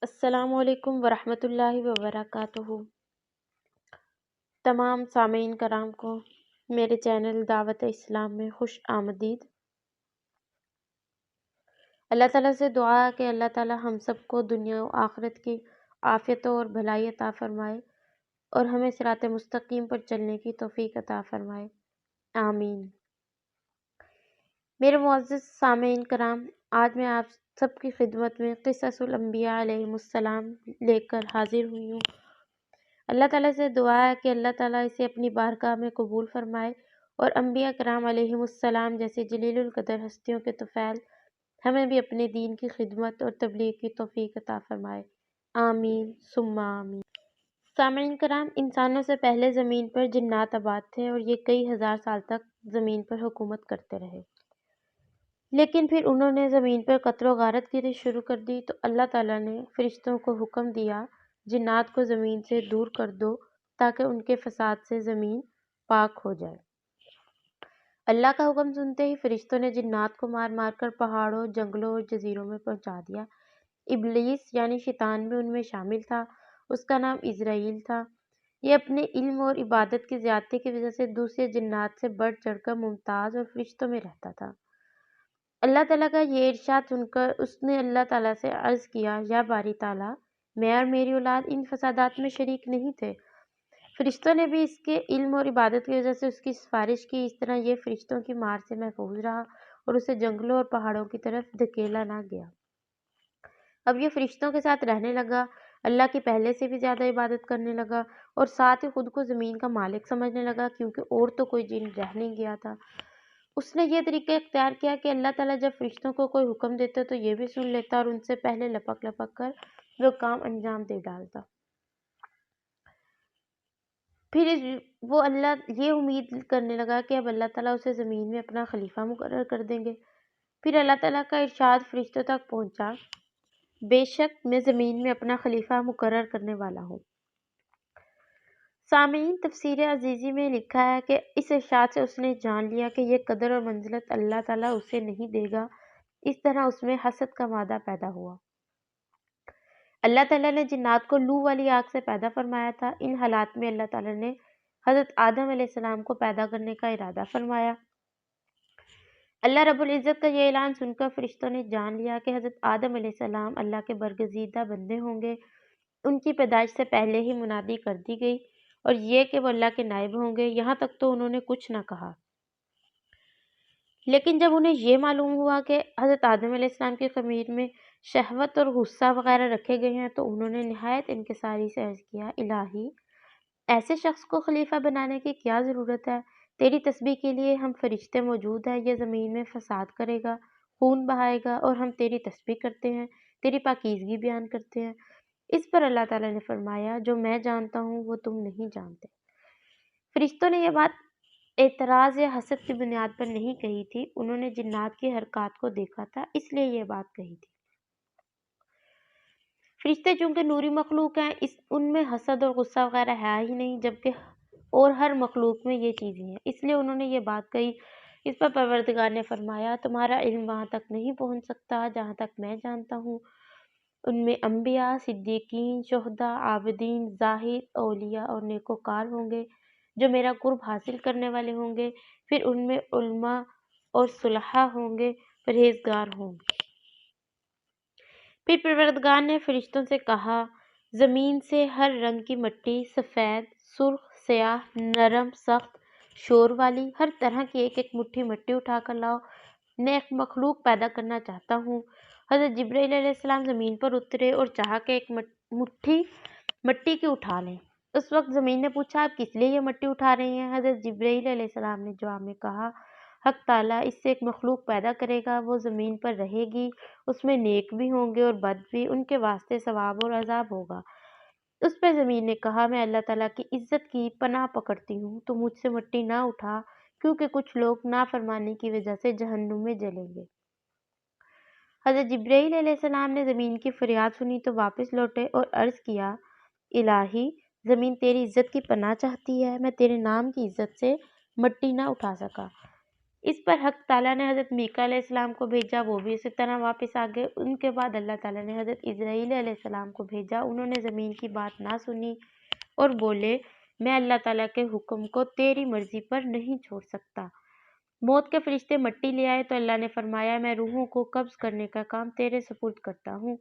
السلام علیکم ورحمۃ اللہ وبرکاتہ۔ تمام سامعین کرام کو میرے چینل دعوت اسلام میں خوش آمدید۔ اللہ تعالیٰ سے دعا ہے کہ اللہ تعالیٰ ہم سب کو دنیا و آخرت کی عافیت اور بھلائی عطا فرمائے اور ہمیں صراط مستقیم پر چلنے کی توفیق عطا فرمائے، آمین۔ میرے معزز سامعین کرام، آج میں آپ سب کی خدمت میں قصص الانبیاء علیہم السلام لے کر حاضر ہوئی ہوں۔ اللہ تعالیٰ سے دعا ہے کہ اللہ تعالیٰ اسے اپنی بارگاہ میں قبول فرمائے اور انبیاء کرام علیہم السلام جیسے جلیل القدر ہستیوں کے طفیل ہمیں بھی اپنے دین کی خدمت اور تبلیغ کی توفیق عطا فرمائے، آمین ثم آمین۔ سامعین کرام، انسانوں سے پہلے زمین پر جنات آباد تھے اور یہ کئی ہزار سال تک زمین پر حکومت کرتے رہے، لیکن پھر انہوں نے زمین پر قتل و غارت گری شروع کر دی تو اللہ تعالیٰ نے فرشتوں کو حکم دیا جنات کو زمین سے دور کر دو تاکہ ان کے فساد سے زمین پاک ہو جائے۔ اللہ کا حکم سنتے ہی فرشتوں نے جنات کو مار مار کر پہاڑوں، جنگلوں اور جزیروں میں پہنچا دیا۔ ابلیس یعنی شیطان بھی ان میں شامل تھا، اس کا نام عزرائیل تھا۔ یہ اپنے علم اور عبادت کی زیادتی کی وجہ سے دوسرے جنات سے بڑھ چڑھ کر ممتاز اور فرشتوں میں رہتا تھا۔ اللہ تعالیٰ کا یہ ارشاد سن کر اس نے اللہ تعالیٰ سے عرض کیا، یا باری تعالیٰ، میں اور میری اولاد ان فسادات میں شریک نہیں تھے۔ فرشتوں نے بھی اس کے علم اور عبادت کی وجہ سے اس کی سفارش کی، اس طرح یہ فرشتوں کی مار سے محفوظ رہا اور اسے جنگلوں اور پہاڑوں کی طرف دھکیلا نہ گیا۔ اب یہ فرشتوں کے ساتھ رہنے لگا، اللہ کی پہلے سے بھی زیادہ عبادت کرنے لگا اور ساتھ ہی خود کو زمین کا مالک سمجھنے لگا، کیونکہ اور تو کوئی جن رہ نہیں گیا تھا۔ اس نے یہ طریقہ اختیار کیا کہ اللہ تعالیٰ جب فرشتوں کو کوئی حکم دیتا تو یہ بھی سن لیتا اور ان سے پہلے لپک لپک کر وہ کام انجام دے ڈالتا۔ پھر وہ اللہ یہ امید کرنے لگا کہ اب اللہ تعالیٰ اسے زمین میں اپنا خلیفہ مقرر کر دیں گے۔ پھر اللہ تعالیٰ کا ارشاد فرشتوں تک پہنچا، بے شک میں زمین میں اپنا خلیفہ مقرر کرنے والا ہوں۔ سامعین، تفسیر عزیزی میں لکھا ہے کہ اس ارشاد سے اس نے جان لیا کہ یہ قدر اور منزلت اللہ تعالیٰ اسے نہیں دے گا، اس طرح اس میں حسد کا مادہ پیدا ہوا۔ اللہ تعالیٰ نے جنات کو لو والی آگ سے پیدا فرمایا تھا۔ ان حالات میں اللہ تعالیٰ نے حضرت آدم علیہ السلام کو پیدا کرنے کا ارادہ فرمایا۔ اللہ رب العزت کا یہ اعلان سن کر فرشتوں نے جان لیا کہ حضرت آدم علیہ السلام اللہ کے برگزیدہ بندے ہوں گے۔ ان کی پیدائش سے پہلے ہی منادی کر دی گئی اور یہ کہ وہ اللہ کے نائب ہوں گے، یہاں تک تو انہوں نے کچھ نہ کہا۔ لیکن جب انہیں یہ معلوم ہوا کہ حضرت آدم علیہ السلام کی خمیر میں شہوت اور غصہ وغیرہ رکھے گئے ہیں تو انہوں نے نہایت انکساری سے عرض کیا، الہی، ایسے شخص کو خلیفہ بنانے کی کیا ضرورت ہے؟ تیری تسبیح کے لیے ہم فرشتے موجود ہیں، یہ زمین میں فساد کرے گا، خون بہائے گا اور ہم تیری تسبیح کرتے ہیں، تیری پاکیزگی بیان کرتے ہیں۔ اس پر اللہ تعالیٰ نے فرمایا، جو میں جانتا ہوں وہ تم نہیں جانتے۔ فرشتوں نے یہ بات اعتراض یا حسد کی بنیاد پر نہیں کہی تھی، انہوں نے جنات کی حرکات کو دیکھا تھا، اس لیے یہ بات کہی تھی۔ فرشتے چونکہ نوری مخلوق ہیں، ان میں حسد اور غصہ وغیرہ ہے ہی نہیں، جبکہ اور ہر مخلوق میں یہ چیزیں ہیں، اس لیے انہوں نے یہ بات کہی۔ اس پر پروردگار نے فرمایا، تمہارا علم وہاں تک نہیں پہنچ سکتا جہاں تک میں جانتا ہوں۔ ان میں انبیاء، صدیقین، شہداء، عابدین، زاہد، اولیاء اور نیکوکار ہوں گے جو میرا قرب حاصل کرنے والے ہوں گے، پھر ان میں علماء اور صلحاء ہوں گے، پرہیزگار ہوں گے۔ پھر پروردگار نے فرشتوں سے کہا، زمین سے ہر رنگ کی مٹی، سفید، سرخ، سیاہ، نرم، سخت، شور والی، ہر طرح کی ایک ایک مٹھی مٹی اٹھا کر لاؤ، میں ایک مخلوق پیدا کرنا چاہتا ہوں۔ حضرت جبرائیل علیہ السلام زمین پر اترے اور چاہا کہ ایک مٹھی مٹی کی اٹھا لیں۔ اس وقت زمین نے پوچھا، آپ کس لیے یہ مٹی اٹھا رہے ہیں؟ حضرت جبرائیل علیہ السلام نے جواب میں کہا، حق تعالیٰ اس سے ایک مخلوق پیدا کرے گا، وہ زمین پر رہے گی، اس میں نیک بھی ہوں گے اور بد بھی، ان کے واسطے ثواب اور عذاب ہوگا۔ اس پر زمین نے کہا، میں اللہ تعالیٰ کی عزت کی پناہ پکڑتی ہوں، تو مجھ سے مٹی نہ اٹھا، کیونکہ کچھ لوگ نافرمانی کی وجہ سے جہنم میں جلیں گے۔ حضرت جبرائیل علیہ السلام نے زمین کی فریاد سنی تو واپس لوٹے اور عرض کیا، الہی، زمین تیری عزت کی پناہ چاہتی ہے، میں تیرے نام کی عزت سے مٹی نہ اٹھا سکا۔ اس پر حق تعالیٰ نے حضرت میکا علیہ السلام کو بھیجا، وہ بھی اسی طرح واپس آ گئے۔ ان کے بعد اللہ تعالیٰ نے حضرت اسرائیل علیہ السلام کو بھیجا، انہوں نے زمین کی بات نہ سنی اور بولے میں اللہ تعالیٰ کے حکم کو تیری مرضی پر نہیں چھوڑ سکتا۔ موت کے فرشتے مٹی لے آئے تو اللہ نے فرمایا میں روحوں کو قبض کرنے کا کام تیرے سپرد کرتا ہوں۔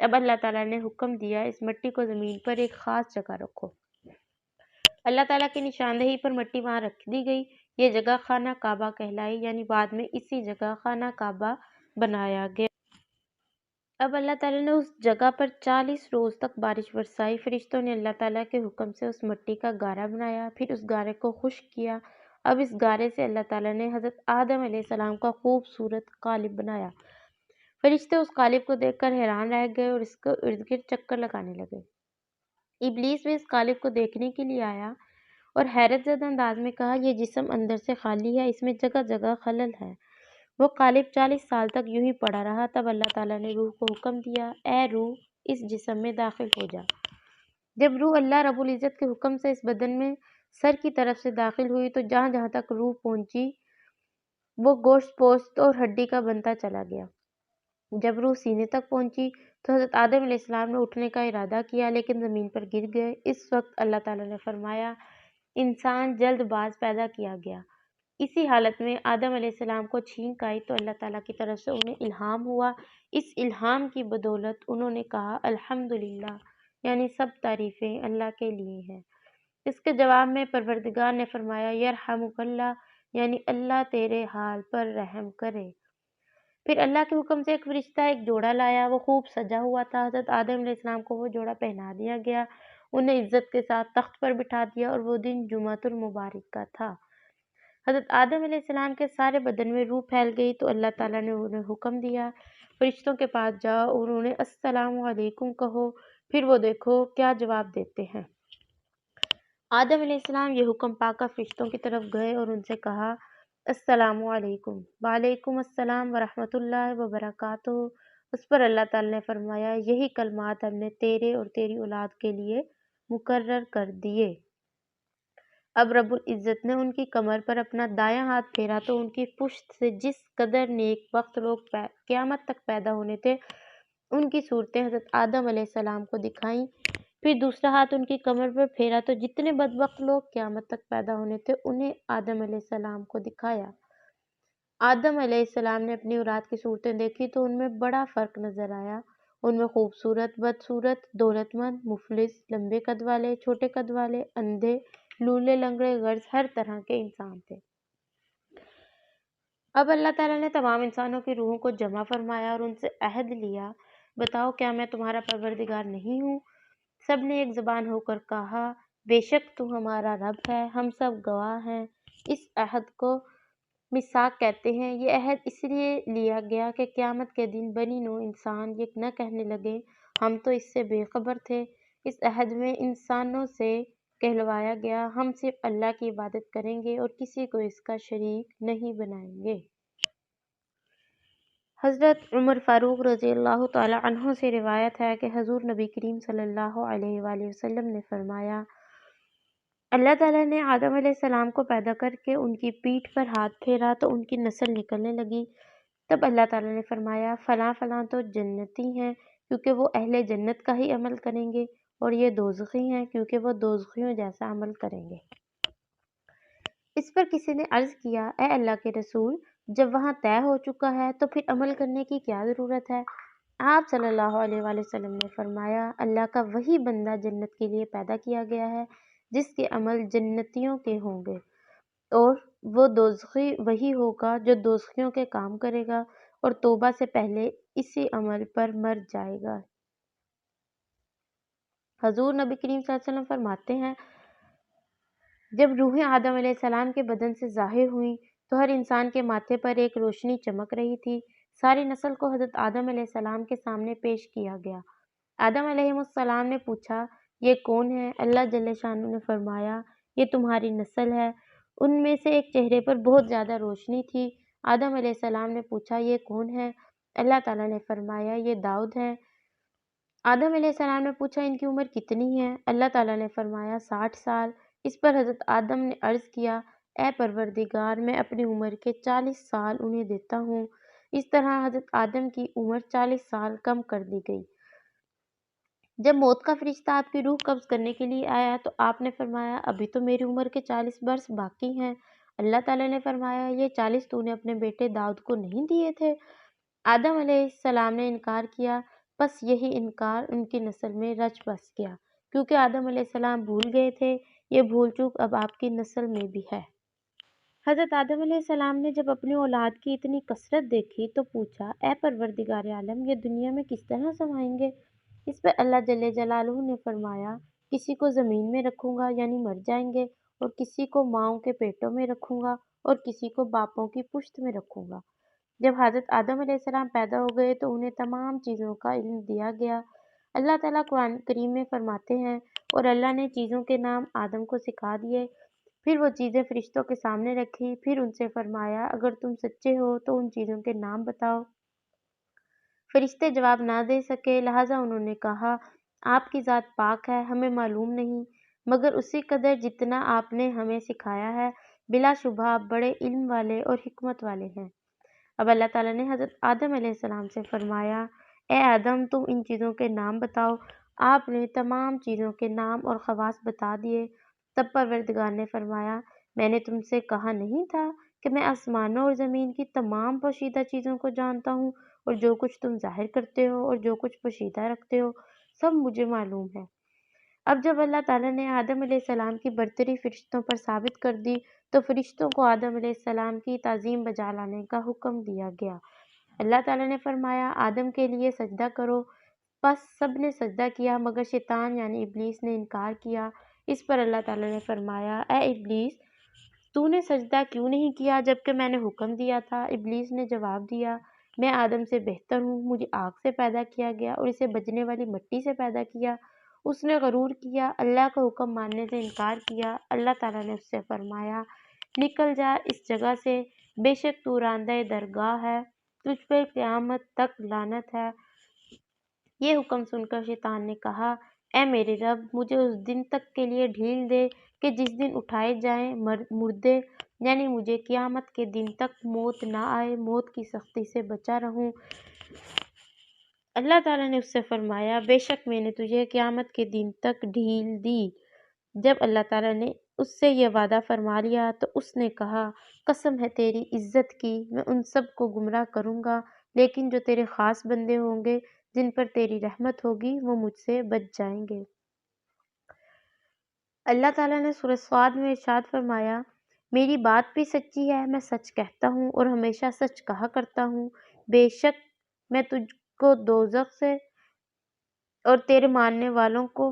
اب اللہ تعالیٰ نے حکم دیا اس مٹی کو زمین پر ایک خاص جگہ رکھو۔ اللہ تعالیٰ کی نشاندہی پر مٹی وہاں رکھ دی گئی۔ یہ جگہ خانہ کعبہ کہلائی، یعنی بعد میں اسی جگہ خانہ کعبہ بنایا گیا۔ اب اللہ تعالیٰ نے اس جگہ پر 40 روز تک بارش برسائی۔ فرشتوں نے اللہ تعالیٰ کے حکم سے اس مٹی کا گارا بنایا، پھر اس گارے کو خشک کیا۔ اب اس گارے سے اللہ تعالیٰ نے حضرت آدم علیہ السلام کا خوبصورت قالب بنایا۔ فرشتے اس قالب کو دیکھ کر حیران رہ گئے اور اس کو ارد گرد چکر لگانے لگے۔ ابلیس بھی اس قالب کو دیکھنے کے لیے آیا اور حیرت زدہ انداز میں کہا یہ جسم اندر سے خالی ہے، اس میں جگہ جگہ خلل ہے۔ وہ قالب 40 سال تک یوں ہی پڑا رہا۔ تب اللہ تعالیٰ نے روح کو حکم دیا اے روح اس جسم میں داخل ہو جا۔ جب روح اللہ رب العزت کے حکم سے اس بدن میں سر کی طرف سے داخل ہوئی تو جہاں جہاں تک روح پہنچی وہ گوشت پوست اور ہڈی کا بنتا چلا گیا۔ جب روح سینے تک پہنچی تو حضرت آدم علیہ السلام نے اٹھنے کا ارادہ کیا لیکن زمین پر گر گئے۔ اس وقت اللہ تعالیٰ نے فرمایا انسان جلد باز پیدا کیا گیا۔ اسی حالت میں آدم علیہ السلام کو چھینک آئی تو اللہ تعالیٰ کی طرف سے انہیں الہام ہوا۔ اس الہام کی بدولت انہوں نے کہا الحمدللہ، یعنی سب تعریفیں اللہ کے لیے ہیں۔ اس کے جواب میں پروردگار نے فرمایا یرحمک اللہ، یعنی اللہ تیرے حال پر رحم کرے۔ پھر اللہ کے حکم سے ایک فرشتہ ایک جوڑا لایا، وہ خوب سجا ہوا تھا۔ حضرت آدم علیہ السلام کو وہ جوڑا پہنا دیا گیا، انہیں عزت کے ساتھ تخت پر بٹھا دیا اور وہ دن جمعۃ المبارک کا تھا۔ حضرت آدم علیہ السلام کے سارے بدن میں روح پھیل گئی تو اللہ تعالیٰ نے انہیں حکم دیا فرشتوں کے پاس جاؤ اور انہیں السلام علیکم کہو، پھر وہ دیکھو کیا جواب دیتے ہیں۔ آدم علیہ السلام یہ حکم پا کر فرشتوں کی طرف گئے اور ان سے کہا السلام علیکم۔ وعلیکم السلام ورحمۃ اللہ وبرکاتہ۔ اس پر اللہ تعالیٰ نے فرمایا یہی کلمات ہم نے تیرے اور تیری اولاد کے لیے مقرر کر دیے۔ اب رب العزت نے ان کی کمر پر اپنا دایاں ہاتھ پھیرا تو ان کی پشت سے جس قدر نیک بخت لوگ قیامت تک پیدا ہونے تھے ان کی صورتیں حضرت آدم علیہ السلام کو دکھائیں۔ پھر دوسرا ہاتھ ان کی کمر پر پھیرا تو جتنے بدبخت لوگ قیامت تک پیدا ہونے تھے انہیں آدم علیہ السلام کو دکھایا۔ آدم علیہ السلام نے اپنی اولاد کی صورتیں دیکھی تو ان میں بڑا فرق نظر آیا۔ ان میں خوبصورت، بدصورت، دولت مند، مفلس، لمبے قد والے، چھوٹے قد والے، اندھے، لولے، لنگڑے، غرض ہر طرح کے انسان تھے۔ اب اللہ تعالیٰ نے تمام انسانوں کی روحوں کو جمع فرمایا اور ان سے عہد لیا بتاؤ کیا میں تمہارا پروردگار نہیں ہوں؟ سب نے ایک زبان ہو کر کہا بے شک تو ہمارا رب ہے، ہم سب گواہ ہیں۔ اس عہد کو میثاق کہتے ہیں۔ یہ عہد اس لیے لیا گیا کہ قیامت کے دن بنی نوع انسان یہ نہ کہنے لگے ہم تو اس سے بے خبر تھے۔ اس عہد میں انسانوں سے کہلوایا گیا ہم صرف اللہ کی عبادت کریں گے اور کسی کو اس کا شریک نہیں بنائیں گے۔ حضرت عمر فاروق رضی اللہ تعالی عنہ سے روایت ہے کہ حضور نبی کریم صلی اللہ علیہ وآلہ وسلم نے فرمایا اللہ تعالیٰ نے آدم علیہ السلام کو پیدا کر کے ان کی پیٹھ پر ہاتھ پھیرا تو ان کی نسل نکلنے لگی۔ تب اللہ تعالیٰ نے فرمایا فلاں فلاں تو جنتی ہیں کیونکہ وہ اہل جنت کا ہی عمل کریں گے، اور یہ دوزخی ہیں کیونکہ وہ دوزخیوں جیسا عمل کریں گے۔ اس پر کسی نے عرض کیا اے اللہ کے رسول، جب وہاں طے ہو چکا ہے تو پھر عمل کرنے کی کیا ضرورت ہے؟ آپ صلی اللہ علیہ وآلہ وسلم نے فرمایا اللہ کا وہی بندہ جنت کے لیے پیدا کیا گیا ہے جس کے عمل جنتیوں کے ہوں گے، اور وہ دوزخی وہی ہوگا جو دوزخیوں کے کام کرے گا اور توبہ سے پہلے اسی عمل پر مر جائے گا۔ حضور نبی کریم صلی اللہ علیہ وسلم فرماتے ہیں جب روحیں آدم علیہ السلام کے بدن سے ظاہر ہوئیں تو ہر انسان کے ماتھے پر ایک روشنی چمک رہی تھی۔ ساری نسل کو حضرت آدم علیہ السلام کے سامنے پیش کیا گیا۔ آدم علیہ السلام نے پوچھا یہ کون ہے؟ اللہ جل شانہ نے فرمایا یہ تمہاری نسل ہے۔ ان میں سے ایک چہرے پر بہت زیادہ روشنی تھی۔ آدم علیہ السلام نے پوچھا یہ کون ہے؟ اللہ تعالیٰ نے فرمایا یہ داؤد ہے۔ آدم علیہ السلام نے پوچھا ان کی عمر کتنی ہے؟ اللہ تعالیٰ نے فرمایا 60 سال۔ اس پر حضرت آدم نے عرض کیا اے پروردگار میں اپنی عمر کے 40 سال انہیں دیتا ہوں۔ اس طرح حضرت آدم کی عمر 40 سال کم کر دی گئی۔ جب موت کا فرشتہ آپ کی روح قبض کرنے کے لیے آیا تو آپ نے فرمایا ابھی تو میری عمر کے 40 برس باقی ہیں۔ اللہ تعالیٰ نے فرمایا یہ 40 تو نے اپنے بیٹے داؤد کو نہیں دیے تھے؟ آدم علیہ السلام نے انکار کیا، پس یہی انکار ان کی نسل میں رچ بس گیا، کیونکہ آدم علیہ السلام بھول گئے تھے۔ یہ بھول چوک اب آپ کی نسل میں بھی ہے۔ حضرت آدم علیہ السلام نے جب اپنی اولاد کی اتنی کثرت دیکھی تو پوچھا اے پروردگار عالم یہ دنیا میں کس طرح سمائیں گے؟ اس پر اللہ جل جلالہ نے فرمایا کسی کو زمین میں رکھوں گا یعنی مر جائیں گے، اور کسی کو ماؤں کے پیٹوں میں رکھوں گا اور کسی کو باپوں کی پشت میں رکھوں گا۔ جب حضرت آدم علیہ السلام پیدا ہو گئے تو انہیں تمام چیزوں کا علم دیا گیا۔ اللہ تعالیٰ قرآن کریم میں فرماتے ہیں اور اللہ نے چیزوں کے نام آدم کو سکھا دیے، پھر وہ چیزیں فرشتوں کے سامنے رکھی، پھر ان سے فرمایا اگر تم سچے ہو تو ان چیزوں کے نام بتاؤ۔ فرشتے جواب نہ دے سکے، لہٰذا انہوں نے کہا آپ کی ذات پاک ہے، ہمیں معلوم نہیں مگر اسی قدر جتنا آپ نے ہمیں سکھایا ہے، بلا شبہ آپ بڑے علم والے اور حکمت والے ہیں۔ اب اللہ تعالیٰ نے حضرت آدم علیہ السلام سے فرمایا اے آدم تم ان چیزوں کے نام بتاؤ۔ آپ نے تمام چیزوں کے نام اور خواص بتا دیے۔ تب پروردگار نے فرمایا میں نے تم سے کہا نہیں تھا کہ میں آسمانوں اور زمین کی تمام پوشیدہ چیزوں کو جانتا ہوں، اور جو کچھ تم ظاہر کرتے ہو اور جو کچھ پوشیدہ رکھتے ہو سب مجھے معلوم ہے۔ اب جب اللہ تعالیٰ نے آدم علیہ السلام کی برتری فرشتوں پر ثابت کر دی تو فرشتوں کو آدم علیہ السلام کی تعظیم بجا لانے کا حکم دیا گیا۔ اللہ تعالیٰ نے فرمایا آدم کے لیے سجدہ کرو، پس سب نے سجدہ کیا مگر شیطان یعنی ابلیس نے انکار کیا۔ اس پر اللہ تعالیٰ نے فرمایا اے ابلیس تو نے سجدہ کیوں نہیں کیا جبکہ میں نے حکم دیا تھا؟ ابلیس نے جواب دیا میں آدم سے بہتر ہوں، مجھے آگ سے پیدا کیا گیا اور اسے بجنے والی مٹی سے پیدا کیا۔ اس نے غرور کیا، اللہ کا حکم ماننے سے انکار کیا۔ اللہ تعالیٰ نے اس سے فرمایا نکل جا اس جگہ سے، بے شک تو راندہ درگاہ ہے، تجھ پر قیامت تک لعنت ہے۔ یہ حکم سن کر شیطان نے کہا اے میرے رب مجھے اس دن تک کے لیے ڈھیل دے کہ جس دن اٹھائے جائیں مردے، یعنی مجھے قیامت کے دن تک موت نہ آئے، موت کی سختی سے بچا رہوں۔ اللہ تعالیٰ نے اس سے فرمایا بے شک میں نے تجھے قیامت کے دن تک ڈھیل دی۔ جب اللہ تعالیٰ نے اس سے یہ وعدہ فرما لیا تو اس نے کہا قسم ہے تیری عزت کی میں ان سب کو گمراہ کروں گا، لیکن جو تیرے خاص بندے ہوں گے جن پر تیری رحمت ہوگی وہ مجھ سے بچ جائیں گے۔ اللہ تعالیٰ نے سورہ صاد میں ارشاد فرمایا میری بات بھی سچی ہے، میں سچ کہتا ہوں اور ہمیشہ سچ کہا کرتا ہوں، بے شک میں تجھ کو دوزخ سے اور تیرے ماننے والوں کو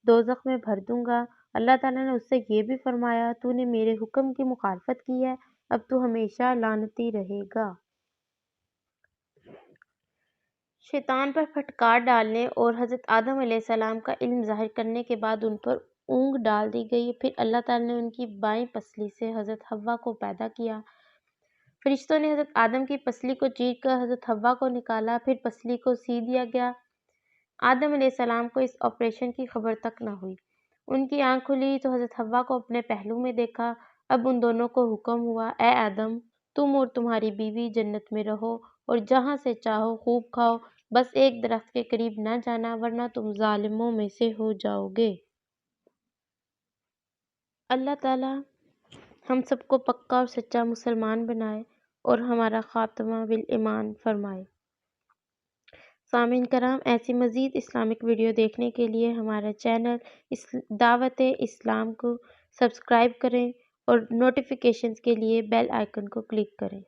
دوزخ میں بھر دوں گا۔ اللہ تعالیٰ نے اس سے یہ بھی فرمایا تو نے میرے حکم کی مخالفت کی ہے، اب تو ہمیشہ لعنتی رہے گا۔ شیطان پر پھٹکار ڈالنے اور حضرت آدم علیہ السلام کا علم ظاہر کرنے کے بعد ان پر اونگ ڈال دی گئی۔ پھر اللہ تعالیٰ نے ان کی بائیں پسلی سے حضرت حوا کو پیدا کیا۔ فرشتوں نے حضرت آدم کی پسلی کو چیر کر حضرت حوا کو نکالا، پھر پسلی کو سی دیا گیا۔ آدم علیہ السلام کو اس آپریشن کی خبر تک نہ ہوئی۔ ان کی آنکھ کھلی تو حضرت حوا کو اپنے پہلو میں دیکھا۔ اب ان دونوں کو حکم ہوا اے آدم تم اور تمہاری بیوی جنت میں رہو اور جہاں سے چاہو خوب کھاؤ، بس ایک درخت کے قریب نہ جانا ورنہ تم ظالموں میں سے ہو جاؤ گے۔ اللہ تعالیٰ ہم سب کو پکا اور سچا مسلمان بنائے اور ہمارا خاتمہ بالایمان فرمائے۔ سامعین کرام ایسی مزید اسلامک ویڈیو دیکھنے کے لیے ہمارا چینل دعوت اسلام کو سبسکرائب کریں اور نوٹیفیکیشنز کے لیے بیل آئیکن کو کلک کریں۔